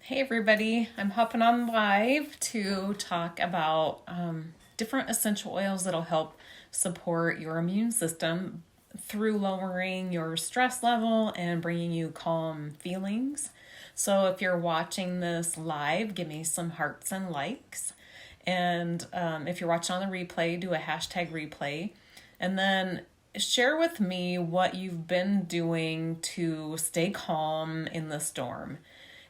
Hey everybody, I'm hopping on live to talk about different essential oils that'll help support your immune system through lowering your stress level and bringing you calm feelings. So if you're watching this live, give me some hearts and likes. And if you're watching on the replay, do a hashtag replay. And then share with me what you've been doing to stay calm in the storm.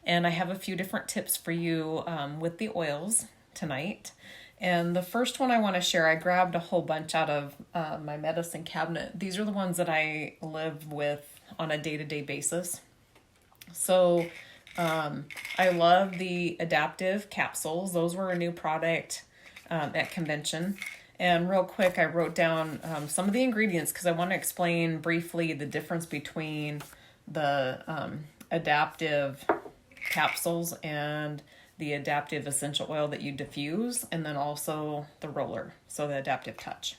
And I have a few different tips for you with the oils tonight. And the first one I want to share, I grabbed a whole bunch out of my medicine cabinet. These are the ones that I live with on a day-to-day basis. So I love the adaptive capsules. Those were a new product at convention. And real quick, I wrote down some of the ingredients because I want to explain briefly the difference between the adaptive capsules and the adaptive essential oil that you diffuse, and then also the roller, so the adaptive touch.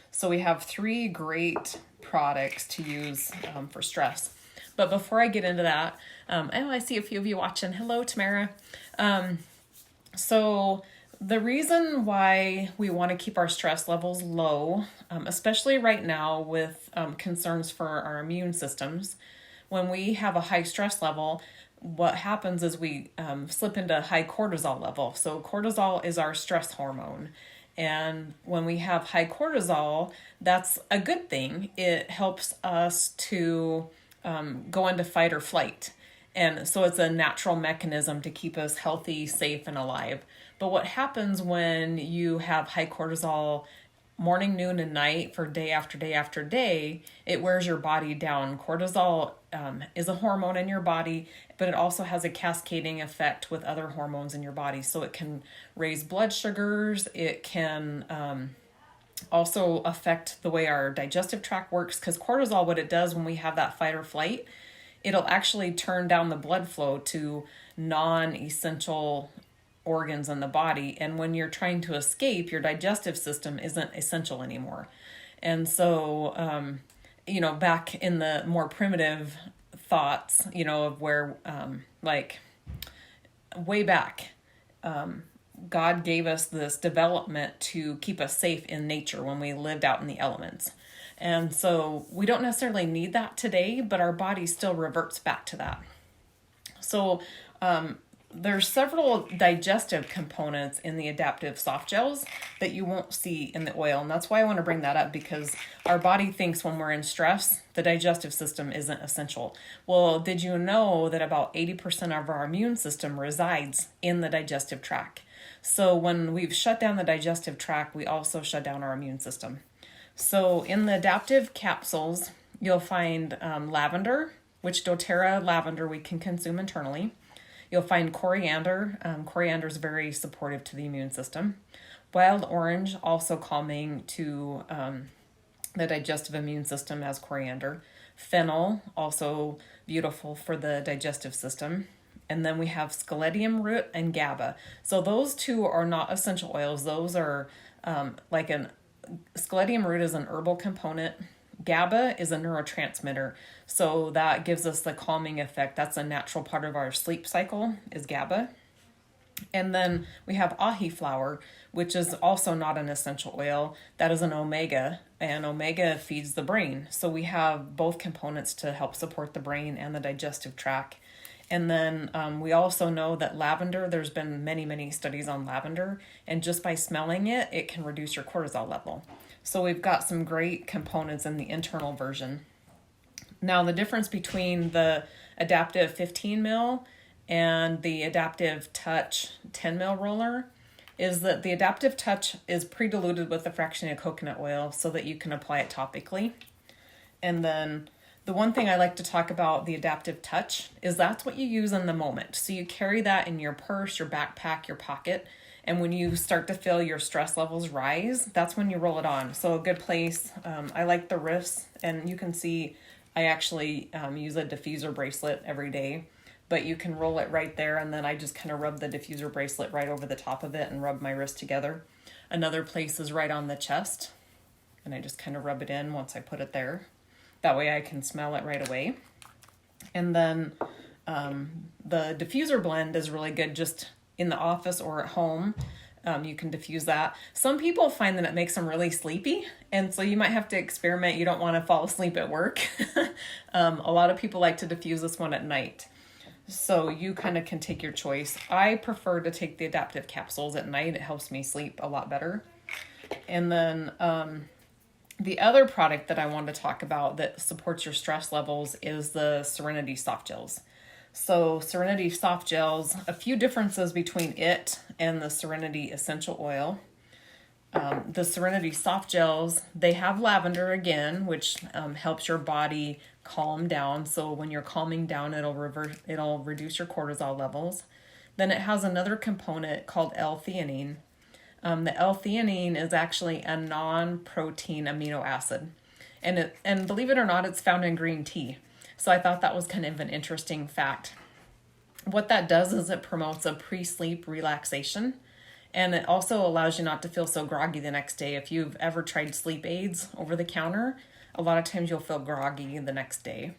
So we have three great products to use for stress. But before I get into that, I see a few of you watching. Hello, Tamara. So the reason why we want to keep our stress levels low, especially right now with concerns for our immune systems, when we have a high stress level, what happens is we slip into high cortisol level. So cortisol is our stress hormone. And when we have high cortisol, that's a good thing. It helps us to go into fight or flight. And so it's a natural mechanism to keep us healthy, safe, and alive. But what happens when you have high cortisol morning, noon, and night for day after day after day, it wears your body down. Cortisol is a hormone in your body, but it also has a cascading effect with other hormones in your body. So it can raise blood sugars. It can also affect the way our digestive tract works, because cortisol, what it does when we have that fight or flight, it'll actually turn down the blood flow to non-essential organs in the body. And when you're trying to escape, your digestive system isn't essential anymore. And so, back in the more primitive thoughts, of where, way back, God gave us this development to keep us safe in nature when we lived out in the elements. And so we don't necessarily need that today, but our body still reverts back to that. So, there's several digestive components in the adaptive soft gels that you won't see in the oil. And that's why I want to bring that up, because our body thinks when we're in stress, the digestive system isn't essential. Well, did you know that about 80% of our immune system resides in the digestive tract? So when we've shut down the digestive tract, we also shut down our immune system. So in the adaptive capsules, you'll find lavender, which doTERRA lavender we can consume internally. You'll find coriander. Coriander is very supportive to the immune system. Wild orange, also calming to the digestive immune system as coriander. Fennel, also beautiful for the digestive system. And then we have scaledium root and GABA. So those two are not essential oils. Those are scaledium root is an herbal component. GABA is a neurotransmitter, so that gives us the calming effect. That's a natural part of our sleep cycle, is GABA. And then we have ahi flower, which is also not an essential oil. That is an omega, and omega feeds the brain. So we have both components to help support the brain and the digestive tract. And then we also know that lavender, there's been many, many studies on lavender, and just by smelling it, it can reduce your cortisol level. So we've got some great components in the internal version. Now, the difference between the adaptive 15 mil and the adaptive touch 10 mil roller is that the adaptive touch is pre-diluted with a fraction of coconut oil so that you can apply it topically. And then the one thing I like to talk about the adaptive touch is that's what you use in the moment. So you carry that in your purse, your backpack, your pocket. And when you start to feel your stress levels rise, that's when you roll it on. So a good place, I like the wrists, and you can see I actually use a diffuser bracelet every day, but you can roll it right there. And then I just kind of rub the diffuser bracelet right over the top of it and rub my wrist together. Another place is right on the chest, and I just kind of rub it in once I put it there. That way I can smell it right away. And then the diffuser blend is really good just in the office or at home. You can diffuse that. Some people find that it makes them really sleepy, and so you might have to experiment. You don't want to fall asleep at work. A lot of people like to diffuse this one at night. So you kind of can take your choice. I prefer to take the adaptive capsules at night. It helps me sleep a lot better. And then the other product that I want to talk about that supports your stress levels is the Serenity Soft Gels. So Serenity Soft Gels, a few differences between it and the Serenity Essential Oil. The Serenity Soft Gels, they have lavender again, which helps your body calm down. So when you're calming down, it'll reduce your cortisol levels. Then it has another component called L-theanine. The L-theanine is actually a non-protein amino acid. And believe it or not, it's found in green tea. So I thought that was kind of an interesting fact. What that does is it promotes a pre-sleep relaxation, and it also allows you not to feel so groggy the next day. If you've ever tried sleep aids over the counter, a lot of times you'll feel groggy the next day.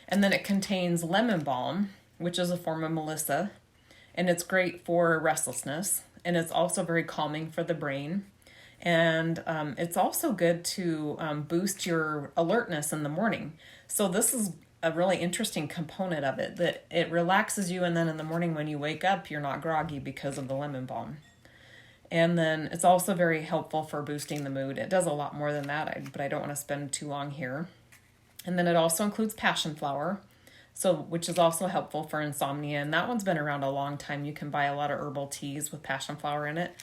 And then it contains lemon balm, which is a form of melissa, and it's great for restlessness, and it's also very calming for the brain. And it's also good to boost your alertness in the morning. So this is a really interesting component of it, that it relaxes you, and then in the morning when you wake up, you're not groggy because of the lemon balm. And then it's also very helpful for boosting the mood. It does a lot more than that, but I don't want to spend too long here. And then it also includes passion flower, which is also helpful for insomnia. And that one's been around a long time. You can buy a lot of herbal teas with passion flower in it.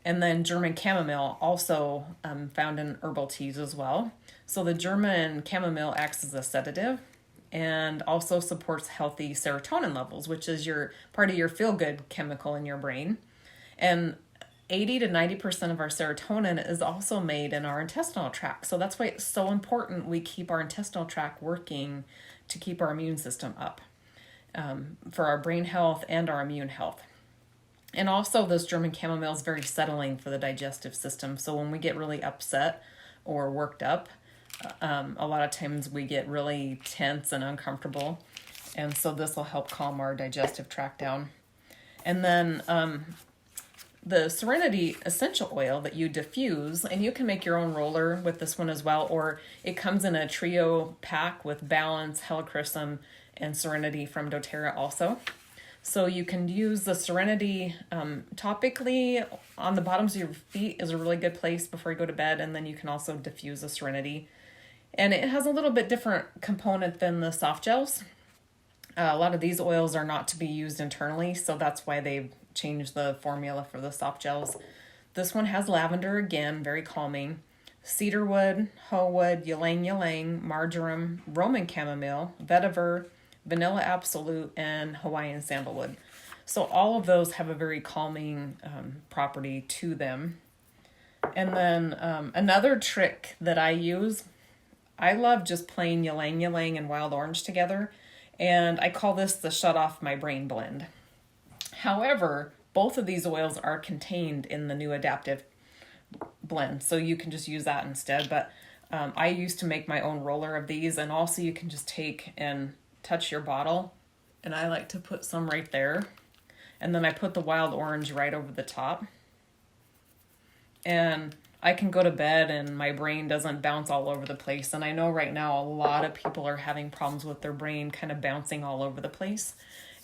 And then German chamomile, also found in herbal teas as well. So the German chamomile acts as a sedative and also supports healthy serotonin levels, which is part of your feel-good chemical in your brain. And 80 to 90% of our serotonin is also made in our intestinal tract. So that's why it's so important we keep our intestinal tract working to keep our immune system up for our brain health and our immune health. And also this German chamomile is very settling for the digestive system. So when we get really upset or worked up, a lot of times we get really tense and uncomfortable. And so this will help calm our digestive tract down. And then the Serenity Essential Oil that you diffuse, and you can make your own roller with this one as well, or it comes in a trio pack with Balance, Helichrysum, and Serenity from doTERRA also. So you can use the Serenity topically on the bottoms of your feet is a really good place before you go to bed, and then you can also diffuse the Serenity. And it has a little bit different component than the soft gels. A lot of these oils are not to be used internally, so that's why they've changed the formula for the soft gels. This one has lavender again, very calming, cedarwood, hoewood, ylang ylang, marjoram, Roman chamomile, vetiver, vanilla absolute, and Hawaiian sandalwood. So all of those have a very calming property to them. And then another trick that I use, I love just plain ylang ylang and wild orange together, and I call this the shut off my brain blend. However, both of these oils are contained in the new adaptive blend, so you can just use that instead. But I used to make my own roller of these, and also you can just take and touch your bottle, and I like to put some right there, and then I put the wild orange right over the top, and I can go to bed and my brain doesn't bounce all over the place. And I know right now a lot of people are having problems with their brain kind of bouncing all over the place.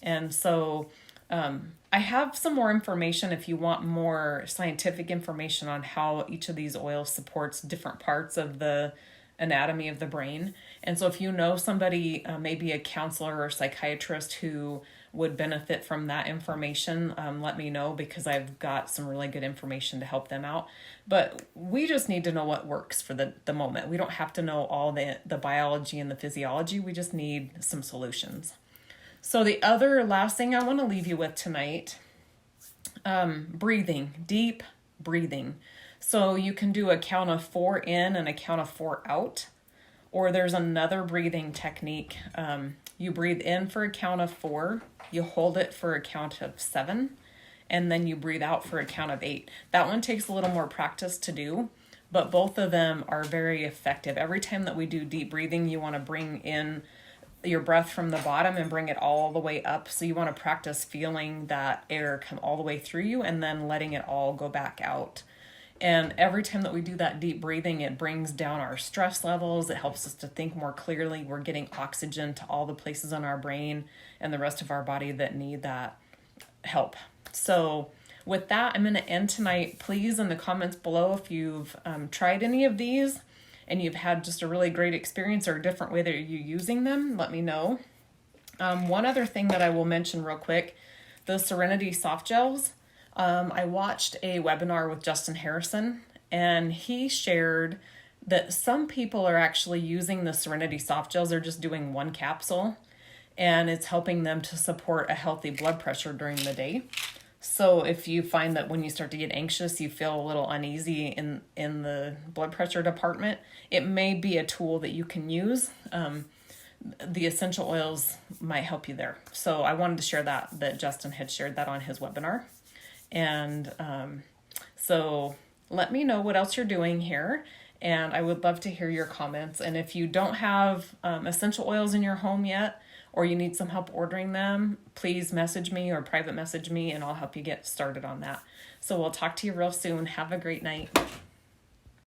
And so I have some more information if you want more scientific information on how each of these oils supports different parts of the anatomy of the brain. And so if you know somebody, maybe a counselor or psychiatrist who would benefit from that information, let me know, because I've got some really good information to help them out. But we just need to know what works for the moment. We don't have to know all the biology and the physiology. We just need some solutions. So the last thing I want to leave you with tonight, breathing, deep breathing. So you can do a count of 4 in and a count of 4 out, or there's another breathing technique. You breathe in for a count of 4, you hold it for a count of 7, and then you breathe out for a count of 8. That one takes a little more practice to do, but both of them are very effective. Every time that we do deep breathing, you want to bring in your breath from the bottom and bring it all the way up. So you want to practice feeling that air come all the way through you and then letting it all go back out. And every time that we do that deep breathing, it brings down our stress levels. It helps us to think more clearly. We're getting oxygen to all the places in our brain and the rest of our body that need that help. So with that, I'm going to end tonight. Please, in the comments below, if you've tried any of these and you've had just a really great experience or a different way that you're using them, let me know. One other thing that I will mention real quick, the Serenity soft gels. I watched a webinar with Justin Harrison, and he shared that some people are actually using the Serenity soft gels. They're just doing one capsule, and it's helping them to support a healthy blood pressure during the day. So if you find that when you start to get anxious, you feel a little uneasy in the blood pressure department, it may be a tool that you can use. The essential oils might help you there. So I wanted to share that Justin had shared that on his webinar. And so let me know what else you're doing here. And I would love to hear your comments. And if you don't have essential oils in your home yet, or you need some help ordering them, please message me or private message me and I'll help you get started on that. So we'll talk to you real soon. Have a great night.